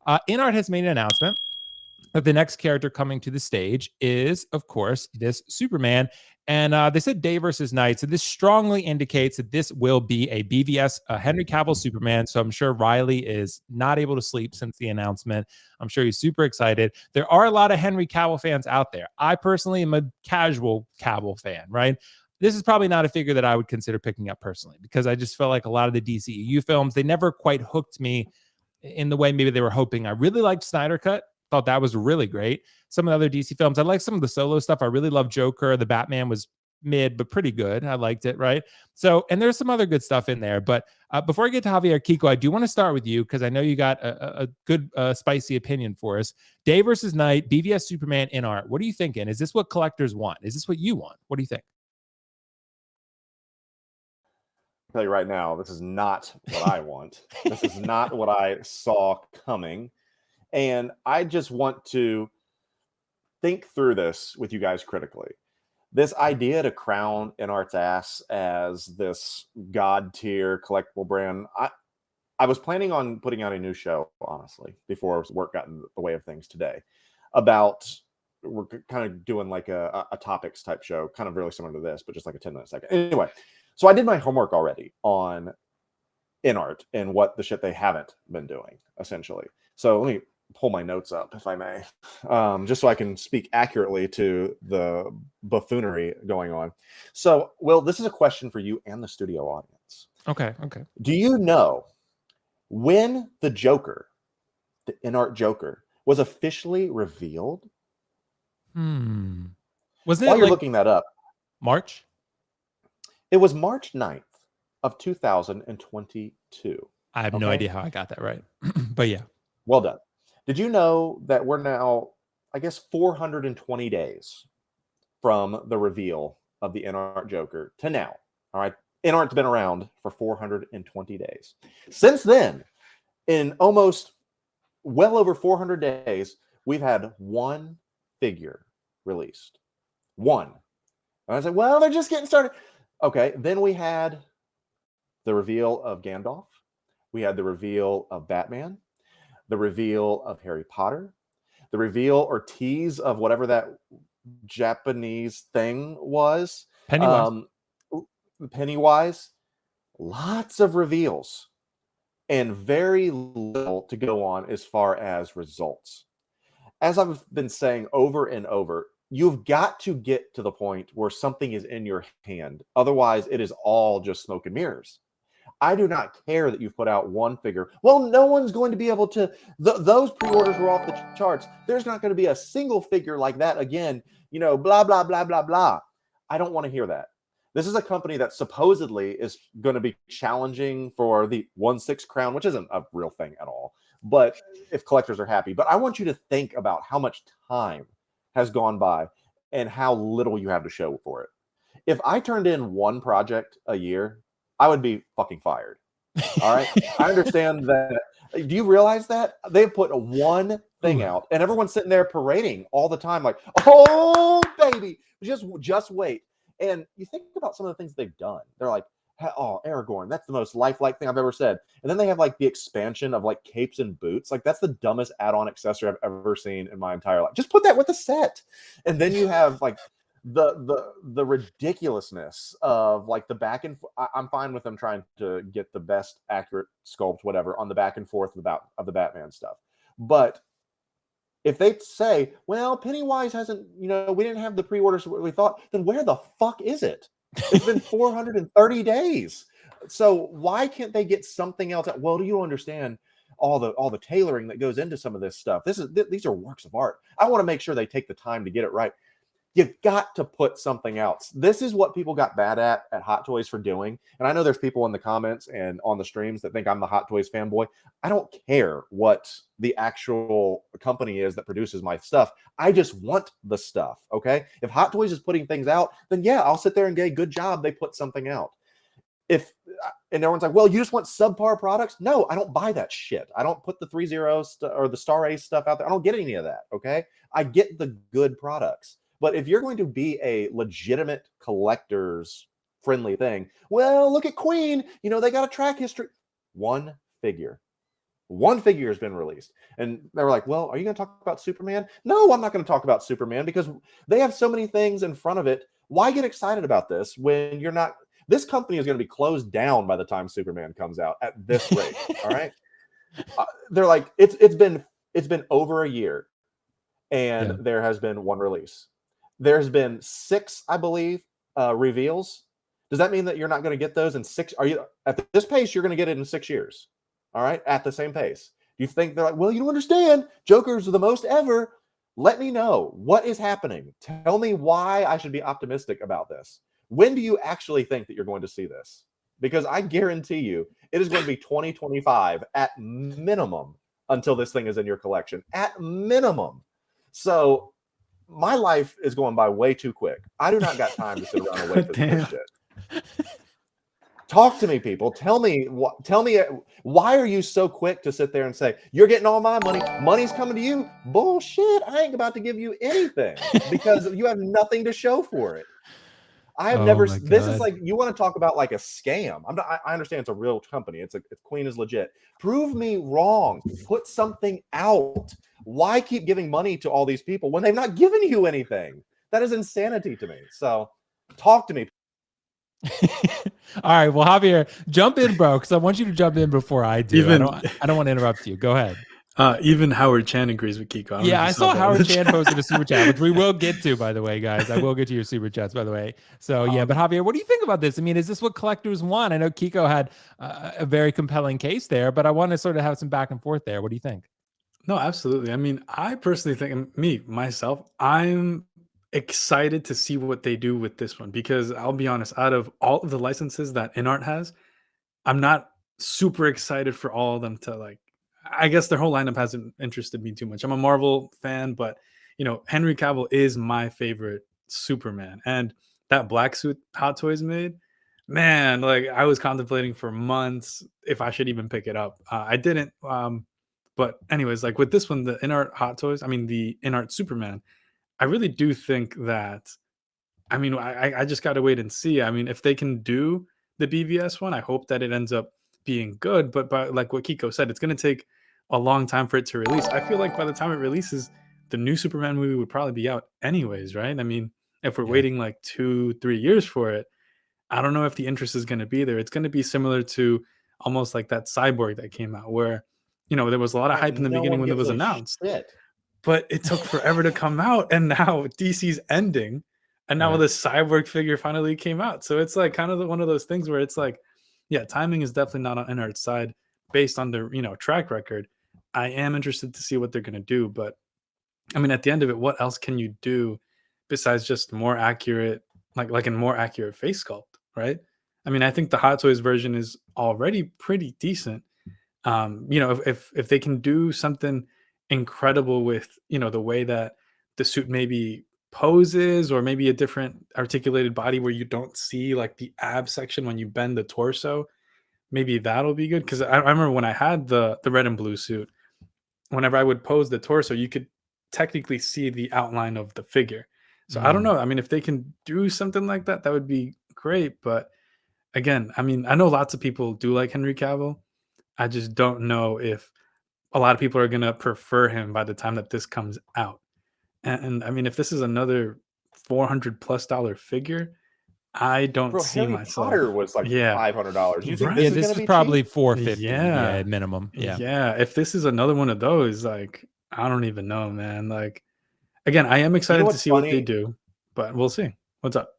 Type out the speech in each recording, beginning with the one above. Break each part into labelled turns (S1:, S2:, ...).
S1: InArt has made an announcement that the next character coming to the stage is, of course, this Superman. And they said day versus night. So this strongly indicates that this will be a BVS, Henry Cavill Superman. So I'm sure Riley is not able to sleep since the announcement. I'm sure he's super excited. There are a lot of Henry Cavill fans out there. I personally am a casual Cavill fan, right? This is probably not a figure that I would consider picking up personally because I just felt like a lot of the DCEU films, they never quite hooked me in the way maybe they were hoping. I really liked Snyder Cut. Thought that was really great. Some of the other DC films, I like some of the solo stuff. I really love Joker. The Batman was mid, but pretty good. I liked it, right? So, and there's some other good stuff in there. But before I get to Javier Kiko, I do want to start with you because I know you got a good, spicy opinion for us. Day versus night, BVS Superman InArt. What are you thinking? Is this what collectors want? Is this what you want? What do you think?
S2: I'll tell you right now, this is not what I want. This is not what I saw coming. And I just want to think through this with you guys critically. This idea to crown InArt's ass as this god tier collectible brand, I was planning on putting out a new show, honestly, before work got in the way of things today, about we're kind of doing like a topics type show, kind of really similar to this, but just like a 10-minute second. Anyway, so I did my homework already on InArt and what the shit they haven't been doing, essentially. So let me pull my notes up, if I may, just so I can speak accurately to the buffoonery going on. So, Will, this is a question for you and the studio audience.
S1: Okay.
S2: Do you know when the Joker, the InArt Joker, was officially revealed?
S1: Wasn't
S2: While
S1: it
S2: you're
S1: like
S2: looking that up,
S1: March?
S2: it was March 9th of 2022.
S1: I have no idea how I got that right. But yeah.
S2: Well done. Did you know that we're now, I guess, 420 days from the reveal of the InArt Joker to now? All right. InArt's been around for 420 days. Since then, in almost well over 400 days, we've had one figure released. One. And I said, well, they're just getting started. Okay. Then we had the reveal of Gandalf. We had the reveal of Batman. The reveal of Harry Potter, the reveal or tease of whatever that Japanese thing was.
S1: Pennywise.
S2: Pennywise. Lots of reveals and very little to go on as far as results. As I've been saying over and over, you've got to get to the point where something is in your hand. Otherwise, it is all just smoke and mirrors. I do not care that you've put out one figure. Well, no one's going to be able to. Those pre-orders were off the charts. There's not going to be a single figure like that again. Blah, blah, blah, blah, blah. I don't want to hear that. This is a company that supposedly is going to be challenging for the 1/6 crown, which isn't a real thing at all. But if collectors are happy. But I want you to think about how much time has gone by and how little you have to show for it. If I turned in one project a year, I would be fucking fired. All right. I understand that. Do you realize that they've put one thing out and everyone's sitting there parading all the time like, oh baby, just wait. And you think about some of the things they've done. They're like, oh, Aragorn, that's the most lifelike thing I've ever said. And then they have like the expansion of like capes and boots. Like that's the dumbest add-on accessory I've ever seen in my entire life. Just put that with the set. And then you have like the ridiculousness of like the back and I'm fine with them trying to get the best accurate sculpt, whatever, on the back and forth of the Batman stuff. But if they say, well, Pennywise hasn't, we didn't have the pre-orders we thought, then where the fuck is it? It's been 430 days. So why can't they get something else? Well, do you understand all the tailoring that goes into some of this stuff? These are works of art. I want to make sure they take the time to get it right. You've got to put something else. This is what people got bad at Hot Toys for doing. And I know there's people in the comments and on the streams that think I'm the Hot Toys fanboy. I don't care what the actual company is that produces my stuff. I just want the stuff, okay? If Hot Toys is putting things out, then yeah, I'll sit there and get good job. They put something out. And everyone's like, well, you just want subpar products? No, I don't buy that shit. I don't put the 3 zeros or the Star Ace stuff out there. I don't get any of that, okay? I get the good products. But if you're going to be a legitimate collector's friendly thing, well, look at Queen. They got a track history. One figure. One figure has been released. And they were like, well, are you going to talk about Superman? No, I'm not going to talk about Superman because they have so many things in front of it. Why get excited about this when you're not? This company is going to be closed down by the time Superman comes out at this rate. All right. They're like, it's been over a year, and there has been one release. There's been 6, I believe, reveals. Does that mean that you're not going to get those in 6? Are you at this pace? You're going to get it in 6 years. All right, at the same pace. Do you think they're like, well, you don't understand? Joker's the most ever. Let me know what is happening. Tell me why I should be optimistic about this. When do you actually think that you're going to see this? Because I guarantee you, it is going to be 2025 at minimum until this thing is in your collection. At minimum. So my life is going by way too quick. I do not got time to sit around and wait for this shit. Talk to me, people. Tell me why are you so quick to sit there and say, you're getting all my money? Money's coming to you? Bullshit. I ain't about to give you anything because you have nothing to show for it. I have never. This is like, you want to talk about like a scam. I understand it's a real company. It's Queen is legit. Prove me wrong. Put something out. Why keep giving money to all these people when they've not given you anything? That is insanity to me. So talk to me.
S1: All right, well, Javier, jump in, bro, because I want you to jump in before I do. I don't want to interrupt you. Go ahead.
S3: Even Howard Chan agrees with Kiko.
S1: I saw Howard Chan posted a super chat, which we will get to, by the way, guys. I will get to your super chats, by the way. So, but Javier, what do you think about this? I mean, is this what collectors want? I know Kiko had a very compelling case there, but I want to sort of have some back and forth there. What do you think?
S3: No, absolutely. I mean, I personally think, myself, I'm excited to see what they do with this one, because I'll be honest, out of all of the licenses that InArt has, I'm not super excited for all of them to, like, I guess their whole lineup hasn't interested me too much. I'm a Marvel fan, but Henry Cavill is my favorite Superman, and that black suit Hot Toys made, man, like I was contemplating for months if I should even pick it up. I didn't, but anyways, like with this one, the InArt Hot Toys, the InArt Superman, I really do think that, I just got to wait and see. If they can do the BVS one, I hope that it ends up being good. But like what Kiko said, it's going to take a long time for it to release. I feel like by the time it releases, the new Superman movie would probably be out anyways, right? If we're waiting like 2-3 years for it, I don't know if the interest is going to be there. It's going to be similar to almost like that Cyborg that came out where, there was a lot of hype in the beginning when it was announced. But it took forever to come out, and now DC's ending, and now the Cyborg figure finally came out. So it's like kind of one of those things where it's like, yeah, timing is definitely not on InArt's side based on their track record. I am interested to see what they're going to do, but at the end of it, what else can you do besides just more accurate, like a more accurate face sculpt, right? I think the Hot Toys version is already pretty decent. If they can do something incredible with the way that the suit maybe poses, or maybe a different articulated body where you don't see like the ab section when you bend the torso, maybe that'll be good. Because I remember when I had the red and blue suit, whenever I would pose the torso, you could technically see the outline of the figure. So I don't know. If they can do something like that, that would be great. But again, I know lots of people do like Henry Cavill. I just don't know if a lot of people are going to prefer him by the time that this comes out. And if this is another $400+ figure, I don't see
S2: Harry
S3: myself.
S2: Potter was like $500. You think
S1: this is probably $450
S3: Yeah.
S1: minimum.
S3: Yeah. If this is another one of those, like, I don't even know, man. Like, again, I am excited to see what they do, but we'll see. What's up?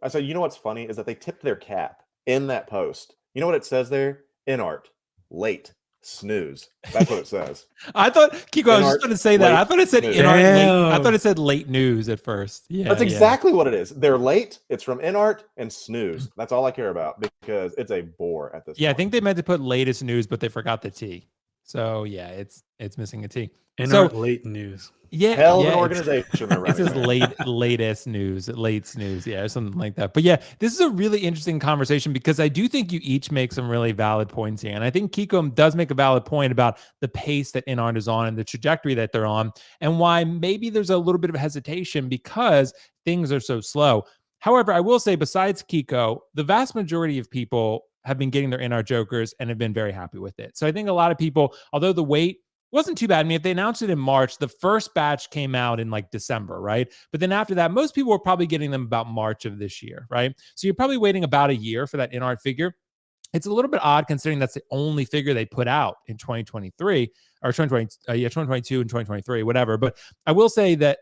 S2: I said, what's funny is that they tipped their cap in that post. You know what it says there? InArt, late. Snooze. That's what it says.
S1: I thought, Kiko, I was just going to say that. I thought it said InArt late. I thought it said late news at first. Yeah,
S2: that's exactly what it is. They're late. It's from InArt and snooze. That's all I care about because it's a bore at this point.
S1: I think they meant to put latest news, but they forgot the T. So yeah, it's missing a T.
S3: InArt late news.
S1: Yeah,
S2: hell of an organization.
S1: It says latest news, late snooze, or something like that. But yeah, this is a really interesting conversation because I do think you each make some really valid points here, and I think Kiko does make a valid point about the pace that InArt is on and the trajectory that they're on, and why maybe there's a little bit of hesitation because things are so slow. However, I will say, besides Kiko, the vast majority of people have been getting their InArt Jokers and have been very happy with it. So I think a lot of people, although the wait wasn't too bad. I mean, if they announced it in March, the first batch came out in like December, right? But then after that, most people were probably getting them about March of this year, right? So you're probably waiting about a year for that InArt figure. It's a little bit odd considering that's the only figure they put out in 2023 or 2022 and 2023, whatever. But I will say that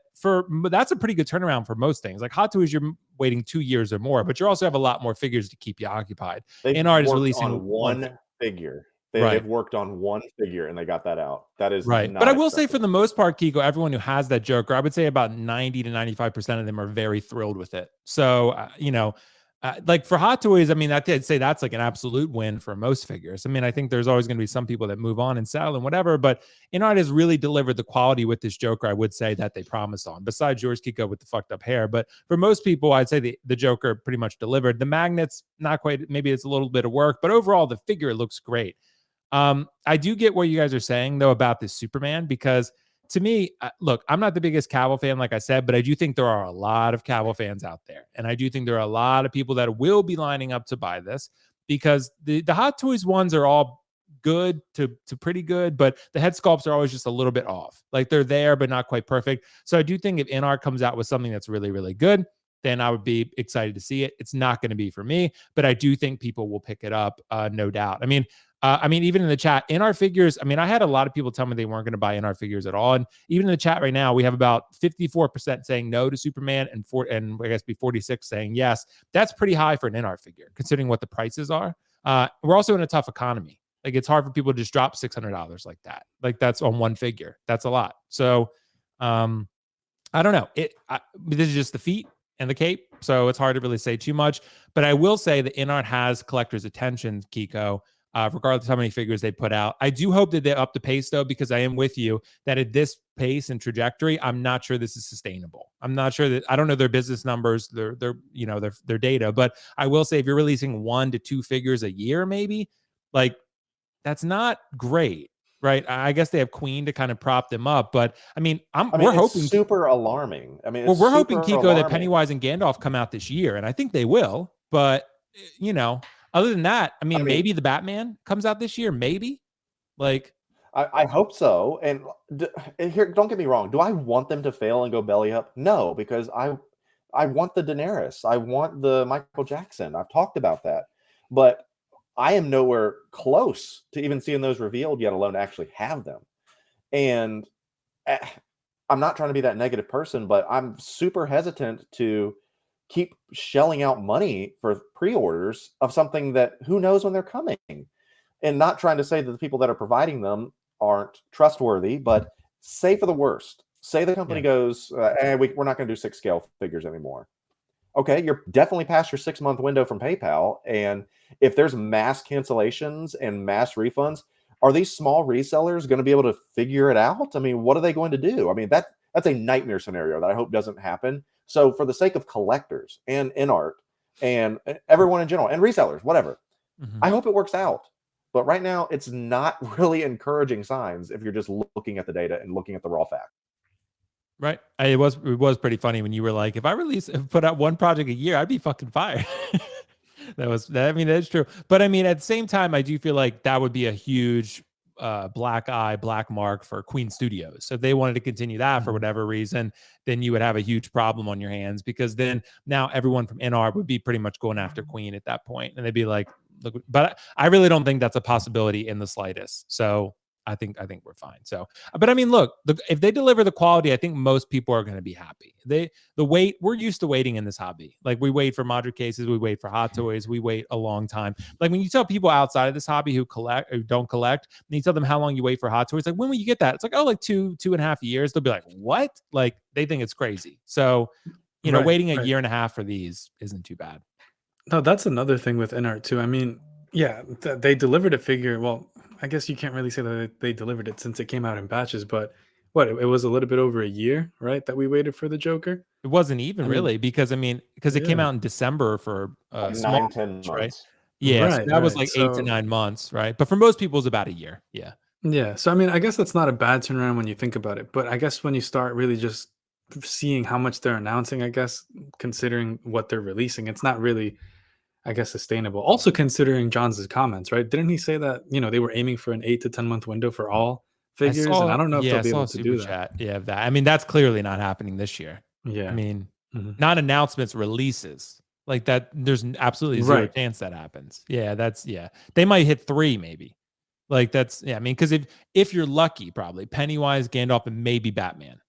S1: that's a pretty good turnaround for most things. Like Hot Toys, you're waiting 2 years or more, but you also have a lot more figures to keep you occupied.
S2: They've
S1: InArt is
S2: worked
S1: releasing
S2: on one figure.
S1: Right.
S2: They've worked on one figure and they got that out. That is
S1: right.
S2: not
S1: But I will say
S2: acceptable.
S1: for the most part, Kiko, everyone who has that Joker, I would say about 90 to 95% of them are very thrilled with it. So, like for Hot Toys, I mean, I'd say that's like an absolute win for most figures. I mean, I think there's always going to be some people that move on and sell and whatever, but InArt has really delivered the quality with this Joker, I would say, that they promised on, besides yours, Kiko, with the fucked up hair. But for most people, I'd say the Joker pretty much delivered. The magnets, not quite, maybe it's a little bit of work, but overall, the figure looks great. I do get what you guys are saying, though, about this Superman, because to me, look, I'm not the biggest Cavill fan, like I said, but I do think there are a lot of Cavill fans out there. And I do think there are a lot of people that will be lining up to buy this because the Hot Toys ones are all good to pretty good, but the head sculpts are always just a little bit off. Like they're there, but not quite perfect. So I do think if InArt comes out with something that's really, really good, then I would be excited to see it. It's not going to be for me, but I do think people will pick it up, no doubt. I mean, even in the chat, InArt figures, I mean, I had a lot of people tell me they weren't going to buy InArt figures at all. And even in the chat right now, we have about 54% saying no to Superman and I guess be 46 saying yes. That's pretty high for an InArt figure, considering what the prices are. We're also in a tough economy. Like it's hard for people to just drop $600 like that. Like that's on one figure. That's a lot. So I don't know. This is just the feet and the cape, so it's hard to really say too much. But I will say that InArt has collectors' attention, Kiko, regardless of how many figures they put out. I do hope that they up the pace, though, because I am with you that at this pace and trajectory, I'm not sure this is sustainable. I'm not sure that I don't know their business numbers, their data, but I will say if you're releasing 1 to 2 figures a year, maybe like that's not great. Right. I guess they have Queen to kind of prop them up. But I mean, we're hoping
S2: super alarming. I mean,
S1: we're hoping, Kiko, that Pennywise and Gandalf come out this year. And I think they will. But, other than that, I mean, maybe the Batman comes out this year. Maybe. Like,
S2: I hope so. And here, don't get me wrong. Do I want them to fail and go belly up? No, because I want the Daenerys. I want the Michael Jackson. I've talked about that. But I am nowhere close to even seeing those revealed, yet alone actually have them. And I'm not trying to be that negative person, but I'm super hesitant to keep shelling out money for pre-orders of something that who knows when they're coming. And not trying to say that the people that are providing them aren't trustworthy, but say for the worst. Say the company goes, we're not going to do 6 scale figures anymore. Okay, you're definitely past your 6-month window from PayPal. And if there's mass cancellations and mass refunds, are these small resellers going to be able to figure it out? I mean, what are they going to do? I mean, that's a nightmare scenario that I hope doesn't happen. So for the sake of collectors and InArt and everyone in general and resellers, whatever, I hope it works out. But right now, it's not really encouraging signs if you're just looking at the data and looking at the raw facts.
S1: Right. It was pretty funny when you were like, if I put out one project a year, I'd be fucking fired. That's true. But I mean, at the same time, I do feel like that would be a huge black mark for Queen Studios. So if they wanted to continue that for whatever reason, then you would have a huge problem on your hands, because then now everyone from InArt would be pretty much going after Queen at that point. And they'd be like, look, but I really don't think that's a possibility in the slightest. So I think we're fine. So, but I mean, look, if they deliver the quality, I think most people are going to be happy. We're used to waiting in this hobby. Like we wait for Modric cases, we wait for Hot Toys, we wait a long time. Like when you tell people outside of this hobby who don't collect, and you tell them how long you wait for Hot Toys, like when will you get that? It's like, oh, like 2.5 years. They'll be like, what? Like they think it's crazy. So, waiting a year and a half for these isn't too bad.
S3: No, that's another thing with InArt too. I mean, yeah, they delivered a figure. Well, I guess you can't really say that they delivered it since it came out in batches, but it was a little bit over a year, right, that we waited for the Joker?
S1: It wasn't even really because it came out in December for
S2: 9-10 months.
S1: Right? Yeah, so that was like 8 to 9 months, right? But for most people, it's about a year. Yeah.
S3: Yeah. So I mean, I guess that's not a bad turnaround when you think about it. But I guess when you start really just seeing how much they're announcing, I guess, considering what they're releasing, it's not really I guess, sustainable. Also considering John's comments, right? Didn't he say that, they were aiming for an 8 to 10 month window for all figures? And I don't know if they'll
S1: I
S3: be
S1: saw
S3: able
S1: a
S3: to
S1: super
S3: do that.
S1: chat. Yeah, of that. I mean, that's clearly not happening this year. I
S3: Yeah.
S1: mean,
S3: Mhm.
S1: not announcements, releases like that. There's absolutely zero
S3: Right.
S1: chance that happens. Yeah, they might hit 3 maybe. Like I mean, because if you're lucky, probably Pennywise, Gandalf, and maybe Batman,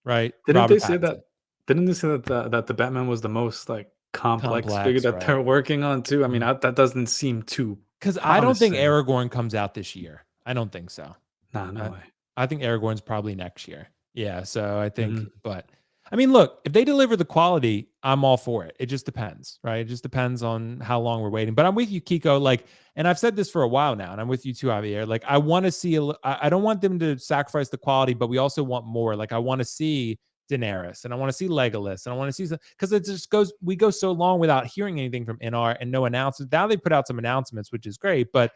S1: right?
S3: Didn't
S1: Robert
S3: they say
S1: Pattinson.
S3: that didn't they say that the Batman was the most, like, complex figure
S1: Complex,
S3: that
S1: right?
S3: they're working on too? I mean,
S1: Mhm.
S3: that doesn't seem too
S1: Because I don't think
S3: promising.
S1: Aragorn comes out this year. I don't think so.
S3: Nah, no
S1: I,
S3: way.
S1: I think Aragorn's probably next year. Yeah. So I think,
S3: Mhm.
S1: but I mean, look, if they deliver the quality, I'm all for it. It just depends, right? It just depends on how long we're waiting. But I'm with you, Kiko. Like, and I've said this for a while now, and I'm with you too, Javier. Like, I want to see, I don't want them to sacrifice the quality, but we also want more. Like, I want to see Daenerys and I want to see Legolas and I want to see, because it just we go so long without hearing anything from InArt and no announcements. Now they put out some announcements, which is great, but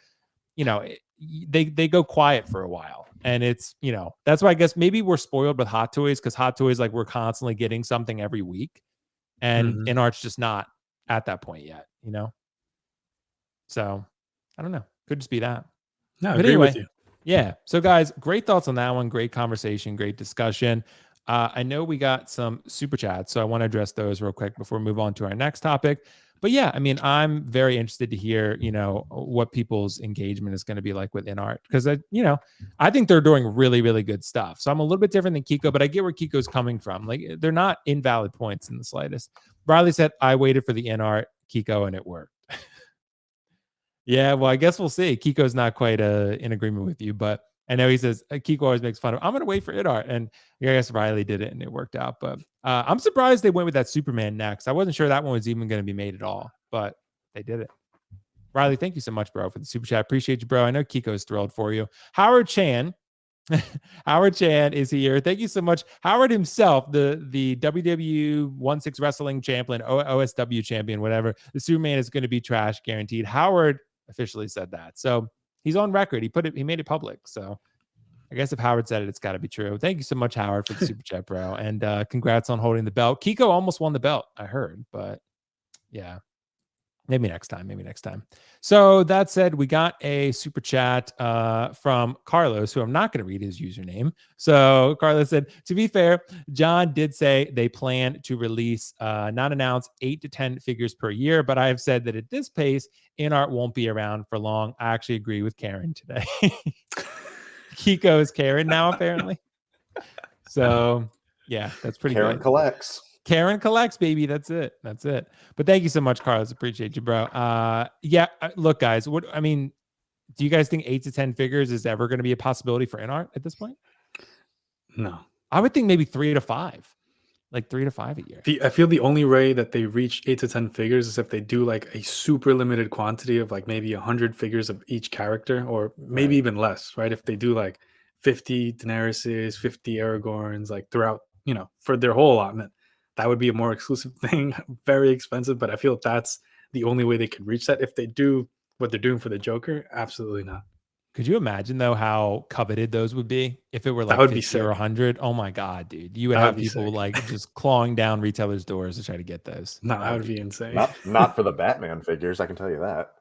S1: they go quiet for a while, and it's that's why I guess maybe we're spoiled with Hot Toys, because Hot Toys, like, we're constantly getting something every week, and
S3: Mhm.
S1: InArt's just not at that point yet, so I don't know, could just be that.
S3: No, I
S1: But
S3: agree with
S1: anyway,
S3: you.
S1: yeah. So guys, great thoughts on that one. Great conversation, great discussion. I know we got some super chats, so I want to address those real quick before we move on to our next topic. But yeah, I mean, I'm very interested to hear, what people's engagement is going to be like with InArt, because I think they're doing really, really good stuff. So I'm a little bit different than Kiko, but I get where Kiko's coming from. Like, they're not invalid points in the slightest. Riley said, I waited for the InArt, Kiko, and it worked. Yeah, well, I guess we'll see. Kiko's not quite in agreement with you, but I know he says Kiko always makes fun of. I'm gonna wait for InArt, and I guess Riley did it, and it worked out. But I'm surprised they went with that Superman next. I wasn't sure that one was even going to be made at all, but they did it. Riley, thank you so much, bro, for the super chat. Appreciate you, bro. I know Kiko's thrilled for you. Howard Chan. Howard Chan is here. Thank you so much. Howard himself, the WW16 wrestling champion, OSW champion, whatever. The Superman is going to be trash, guaranteed. Howard officially said that. So he's on record. He made it public. So I guess if Howard said it, it's got to be true. Thank you so much, Howard, for the super chat, bro. And congrats on holding the belt. Kiko almost won the belt, I heard, but yeah. Maybe next time. So that said, we got a super chat from Carlos, who I'm not going to read his username. So Carlos said, to be fair, John did say they plan to release, not announce 8 to 10 figures per year, but I have said that at this pace, InArt won't be around for long. I actually agree with Karen today. Kiko is Karen now, apparently. So yeah, that's pretty
S2: Karen
S1: good.
S2: collects.
S1: Karen collects, baby. That's it. But thank you so much, Carlos. Appreciate you, bro. Look, guys, do you guys think 8 to 10 figures is ever going to be a possibility for InArt at this point?
S3: No.
S1: I would think maybe 3 to 5. Like 3 to 5 a year.
S3: I feel the only way that they reach 8 to 10 figures is if they do like a super limited quantity of like maybe 100 figures of each character, or maybe
S2: Right.
S3: even less, right? If they do like 50 Daenerys, 50 Aragorns, like throughout, for their whole allotment, that would be a more exclusive thing, very expensive. But I feel that's the only way they could reach that. If they do what they're doing for the Joker, absolutely not.
S1: Could you imagine, though, how coveted those would be if it were
S3: That
S1: like
S3: would be
S1: 50 or
S3: sick.
S1: 100? Oh my God, dude. You would
S3: That would
S1: have
S3: be
S1: people
S3: sick.
S1: like just clawing down retailers' doors to try to get those.
S3: No, that would be insane.
S2: Not for the Batman figures, I can tell you that.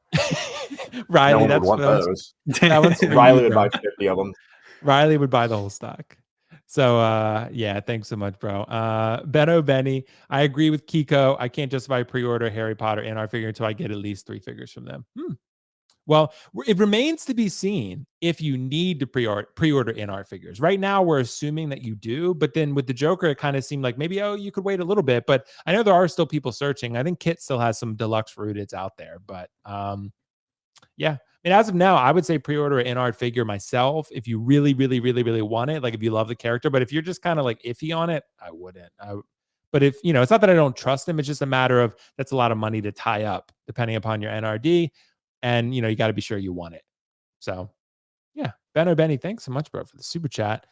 S1: Riley,
S2: No one would
S1: that's
S2: want those.
S1: that one's for
S2: Riley
S1: you,
S2: would
S1: bro.
S2: buy 50 of them.
S1: Riley would buy the whole stock. So yeah, thanks so much, bro. Benno Benny, I agree with Kiko. I can't justify pre-order Harry Potter and our figure until I get at least 3 figures from them. Well, it remains to be seen if you need to pre-order InArt figures. Right now, we're assuming that you do, but then with the Joker, it kind of seemed like maybe, you could wait a little bit. But I know there are still people searching. I think Kit still has some deluxe rooteds out there, but yeah. And as of now, I would say pre-order an InArt figure myself if you really, really, really, really want it. Like if you love the character, but if you're just kind of like iffy on it, I wouldn't. But if it's not that I don't trust him, it's just a matter of that's a lot of money to tie up depending upon your NRD, and you got to be sure you want it. So yeah, Ben or Benny, thanks so much, bro, for the super chat.